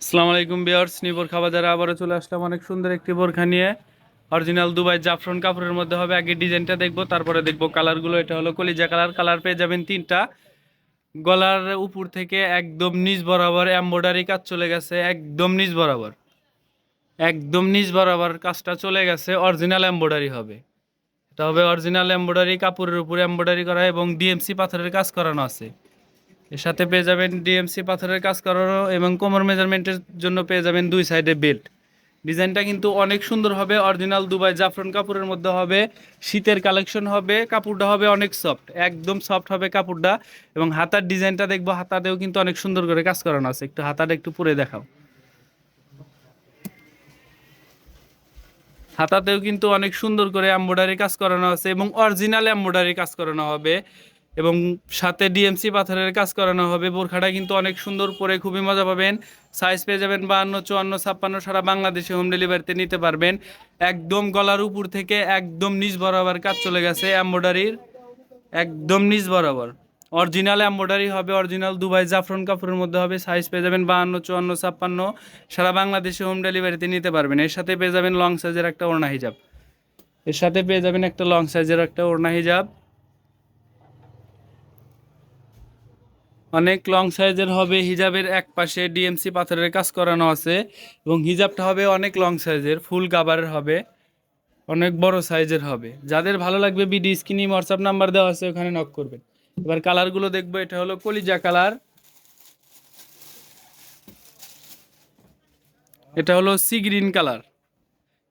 আসসালামু আলাইকুম ভিউয়ার্স, বোরখা বাজারে আবারও চলে আসলাম অনেক সুন্দর একটি বোরখা নিয়ে। অরিজিনাল দুবাই জাফরান কাপড়ের মধ্যে হবে। আগে ডিজাইনটা দেখবো, তারপরে দেখবো কালারগুলো। এটা হলো কলিজা কালার। কালার পেয়ে যাবেন তিনটা। গলার উপর থেকে একদম নিচ বরাবর এমব্রয়ডারি কাজ চলে গেছে, একদম নিচ বরাবর, একদম নিচ বরাবর কাজটা চলে গেছে। অরিজিনাল এমব্রয়ডারি হবে। এটা হবে অরিজিনাল এমব্রয়ডারি, কাপড়ের উপরে এমব্রয়ডারি করা এবং ডিএমসি পাথরের কাজ করানো আছে। এর সাথে পেয়ে যাবেন ডিএমসি পাথরের কাজ করানো এবং কোমর মেজারমেন্টের জন্য পেয়ে যাবেন দুই সাইডে বেল্ট। ডিজাইনটা কিন্তু অনেক সুন্দর হবে। অরিজিনাল দুবাই জাফরান কাপড়ের মধ্যে হবে। শীতের কালেকশন হবে। কাপড়টা হবে অনেক সফট, একদম সফট হবে কাপড়টা। এবং হাতার ডিজাইনটা দেখবো, হাতাতেও কিন্তু অনেক সুন্দর করে কাজ করানো আছে। একটু হাতাটা একটু পরে দেখাও। হাতাতেও কিন্তু অনেক সুন্দর করে এমব্রয়ডারি কাজ করানো আছে এবং অরিজিনাল এমব্রয়ডারি কাজ করানো হবে এবং সাথে ডিএমসি পাথরের কাজ করানো হবে। বোরখাটা কিন্তু অনেক সুন্দর, পরে খুবই মজা পাবেন। সাইজ পেয়ে যাবেন 52, 54, 56, সারা বাংলাদেশে হোম ডেলিভারিতে নিতে পারবেন। একদম গলার উপর থেকে একদম নিচ বরাবর কাজ চলে গেছে এমব্রয়ডারির, একদম নিচ বরাবর। অরিজিনাল এমব্রয়ডারি হবে, অরিজিনাল দুবাই জাফরান কাপড়ের মধ্যে হবে। সাইজ পেয়ে যাবেন 52, 54, 56, সারা বাংলাদেশে হোম ডেলিভারিতে নিতে পারবেন। এর সাথে পেয়ে যাবেন লং সাইজের একটা ওড়না হিজাব। এর সাথে পেয়ে যাবেন একটা লং সাইজের একটা ওড়না হিজাব। অনেক লং সাইজের হবে। হিজাবের এক পাশে ডিএমসি পাথরের কাজ করানো আছে এবং হিজাবটা হবে অনেক লং সাইজের, ফুল কাভারের হবে, অনেক বড় সাইজের হবে। যাদের ভালো লাগবে বিডি স্ক্রিনে হোয়াটসঅ্যাপ নাম্বার দেওয়া আছে, ওখানে নক করবেন। এবার কালারগুলো দেখবো। এটা হলো কলিজা কালার, এটা হলো সি গ্রিন কালার।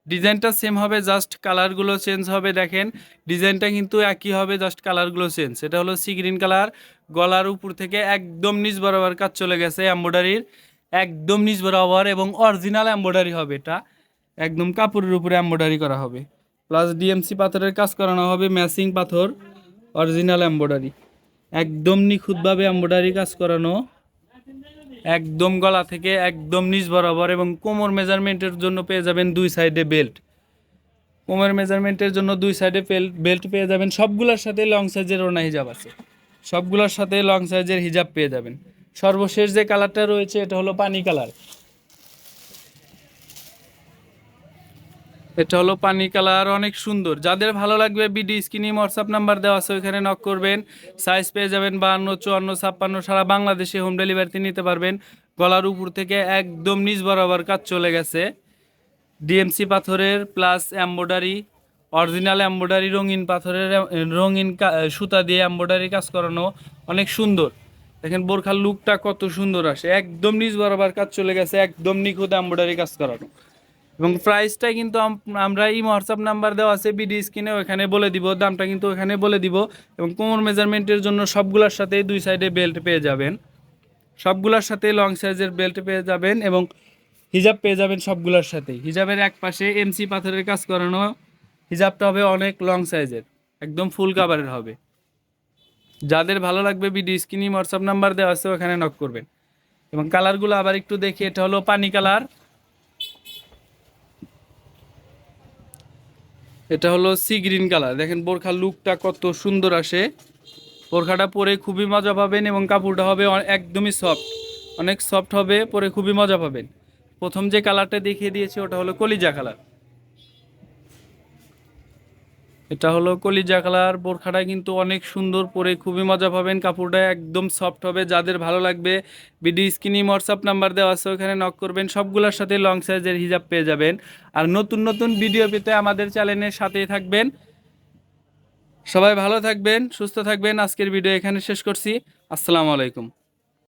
ডিজাইনটা সেম হবে, জাস্ট কালারগুলো চেঞ্জ হবে। দেখেন ডিজাইনটা কিন্তু একই হবে, জাস্ট কালারগুলো চেঞ্জ। এটা হলো সি গ্রিন কালার। গলার উপর থেকে একদম নিচ বরাবর কাজ চলে গেছে এমব্রয়ডারির, একদম নিচ বরাবর এবং অরিজিনাল এমব্রয়ডারি হবে। এটা একদম কাপড়ের উপরে এমব্রয়ডারি করা হবে, প্লাস ডিএমসি পাথরের কাজ করানো হবে, ম্যাচিং পাথর, অরিজিনাল এমব্রয়ডারি, একদম নিখুঁতভাবে এমব্রয়ডারি কাজ করানো, একদম গলা থেকে একদম নিচ বরাবর। এবং কোমর মেজারমেন্টের জন্য পেয়ে যাবেন দুই সাইডে বেল্ট। কোমর মেজারমেন্টের জন্য দুই সাইডে বেল্ট পেয়ে যাবেন। সবগুলোর সাথে লং সাইজের ওড়না হিজাব আছে, সবগুলোর সাথে লং সাইজের হিজাব পেয়ে যাবেন। সর্বশেষ যে কালারটা রয়েছে এটা হলো পানি কালার। এটা হলো পানি কালার, অনেক সুন্দর। যাদের ভালো লাগবে বিডি স্ক্রিনে হোয়াটসঅ্যাপ নাম্বার দেওয়া আছে, ওইখানে নক করবেন। সাইজ পেয়ে যাবেন 52, 54, 56, সারা বাংলাদেশে হোম ডেলিভারিতে নিতে পারবেন। গলার উপর থেকে একদম নিচ বরাবর কাজ চলে গেছে ডিএমসি পাথরের, প্লাস এমব্রয়ডারি, অরিজিনাল এমব্রয়ডারি, রঙিন পাথরের রঙিন সুতা দিয়ে এমব্রয়ডারি কাজ করানো, অনেক সুন্দর। দেখেন বোরখার লুকটা কত সুন্দর আসে, একদম নিচ বরাবর কাজ চলে গেছে, একদম নিখুঁত এমব্রয়ডারি কাজ করানো। এবং প্রাইসটা কিন্তু আমরা এই হোয়াটসঅ্যাপ নাম্বার দেওয়া আছে বিডি স্ক্রিনে, ওখানে বলে দিব দামটা, কিন্তু ওখানে বলে দিব। এবং কোমর মেজারমেন্টের জন্য সবগুলোর সাথে দুই সাইডে বেল্ট পেয়ে যাবেন, সবগুলোর সাথে লং সাইজের বেল্ট পেয়ে যাবেন এবং হিজাব পেয়ে যাবেন সবগুলোর সাথেই। হিজাবের এক পাশে এমসি পাথরের কাজ করানো। হিজাবটা হবে অনেক লং সাইজের, একদম ফুল কাভারের হবে। যাদের ভালো লাগবে বিডি স্ক্রিনে হোয়াটসঅ্যাপ নাম্বার দেওয়া আছে, ওখানে নক করবেন। এবং কালারগুলো আবার একটু দেখি। এটা হলো পানি কালার, এটা হলো সি গ্রিন কালার। দেখেন বোরখার লুকটা কত সুন্দর আসে। বোরখাটা পরে খুবই মজা পাবেন এবং কাপড়টা হবে একদমই সফট, অনেক সফট হবে, পরে খুবই মজা পাবেন। প্রথম যে কালারটা দেখিয়ে দিয়েছি ওটা হলো কলিজা কালার। এটা হলো কলিজা কালার। বোরখাটা কিন্তু অনেক সুন্দর, পরে খুবই মজা পাবেন। কাপড়টা একদম সফট হবে। যাদের ভালো লাগবে বিডি স্ক্রিনে হোয়াটসঅ্যাপ নাম্বার দেওয়া আছে, ওখানে নক করবেন। সবগুলোর সাথে লং সাইজের হিজাব পেয়ে যাবেন। আর নতুন নতুন ভিডিও পেতে আমাদের চ্যানেলের সাথেই থাকবেন। সবাই ভালো থাকবেন, সুস্থ থাকবেন। আজকের ভিডিও এখানে শেষ করছি। আসসালামু আলাইকুম।